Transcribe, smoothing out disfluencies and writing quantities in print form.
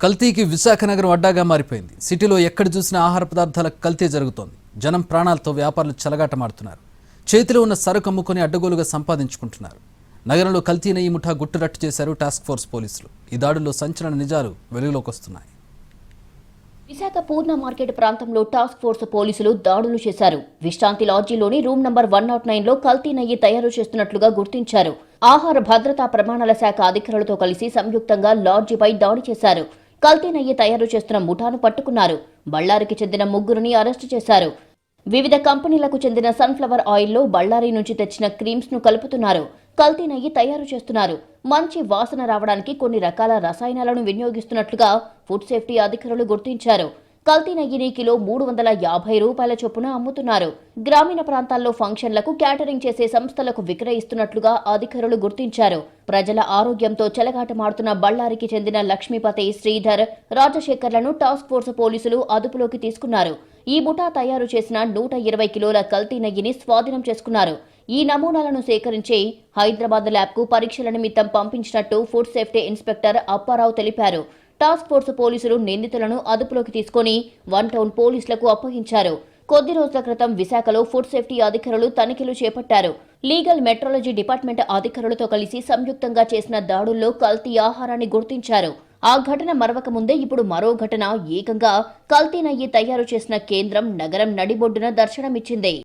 కల్తీకి విశాఖ నగరం అడ్డాగా మారిపోయింది. సిటీలో ఎక్కడ చూసినా ఆహార పదార్థాల కల్తీ జరుగుతోంది. జనం ప్రాణాలతో వ్యాపారులు చెలగాటమాడుతున్నారు. చేతిలో ఉన్న సరుకు అమ్ముకొని అడ్డగోలుగా సంపాదించుకుంటున్నారు. నగరంలో కల్తీ నెయ్యి ముఠా గుట్టురట్టు చేశారు టాస్క్ ఫోర్స్ పోలీసులు. ఈ దాడుల్లో సంచలన నిజాలు వెలుగులోకి వస్తున్నాయి. విశాఖ పూర్ణ మార్కెట్ ప్రాంతంలో టాస్క్ ఫోర్స్ పోలీసులు దాడులు చేశారు. విశ్రాంతి లాడ్జీలోని రూమ్ నంబర్ 109లో కల్తీ నెయ్యి తయారు చేస్తున్నట్లుగా గుర్తించారు. ఆహార భద్రతా ప్రమాణాల శాఖ అధికారులతో కలిసి సంయుక్తంగా లాడ్జీపై దాడి చేశారు. కల్తీ నెయ్యి తయారు చేస్తున్న ముఠాను పట్టుకున్నారు. బళ్లారికి చెందిన ముగ్గురిని అరెస్టు చేశారు. వివిధ కంపెనీలకు చెందిన సన్ఫ్లవర్ ఆయిల్లో బళ్లారి నుంచి తెచ్చిన క్రీమ్స్ ను కలుపుతున్నారు. కల్తీ నెయ్యి తయారు చేస్తున్నారు. మంచి వాసన రావడానికి కొన్ని రకాల రసాయనాలను వినియోగిస్తున్నట్లుగా ఫుడ్ సేఫ్టీ అధికారులు గుర్తించారు. కల్తీ నెయ్యిని కిలో 350 రూపాయల చొప్పున అమ్ముతున్నారు. గ్రామీణ ప్రాంతాల్లో ఫంక్షన్లకు క్యాటరింగ్ చేసే సంస్థలకు విక్రయిస్తున్నట్లుగా అధికారులు గుర్తించారు. ప్రజల ఆరోగ్యంతో చెలగాటమాడుతున్న బళ్లారికి చెందిన లక్ష్మీపతి, శ్రీధర్, రాజశేఖర్లను టాస్క్ ఫోర్స్ పోలీసులు అదుపులోకి తీసుకున్నారు. ఈ ముఠా తయారు చేసిన 120 కిలోల కల్తీ నెయ్యిని స్వాధీనం చేసుకున్నారు. ఈ నమూనాలను సేకరించి హైదరాబాద్ ల్యాబ్కు పరీక్షల నిమిత్తం పంపించినట్టు ఫుడ్ సేఫ్టీ ఇన్స్పెక్టర్ అప్పారావు తెలిపారు. టాస్క్ ఫోర్స్ పోలీసులు నిందితులను అదుపులోకి తీసుకుని 1 టౌన్ పోలీసులకు అప్పగించారు. కొద్ది రోజుల క్రితం విశాఖలో ఫుడ్ సేఫ్టీ అధికారులు తనిఖీలు చేపట్టారు. లీగల్ మెట్రాలజీ డిపార్ట్మెంట్ అధికారులతో కలిసి సంయుక్తంగా చేసిన దాడుల్లో కల్తీ ఆహారాన్ని గుర్తించారు. ఆ ఘటన మరవక ముందే ఇప్పుడు మరో ఘటన ఏకంగా కల్తీ నెయ్యి తయారు చేసిన కేంద్రం నగరం నడిబొడ్డున దర్శనమిచ్చింది.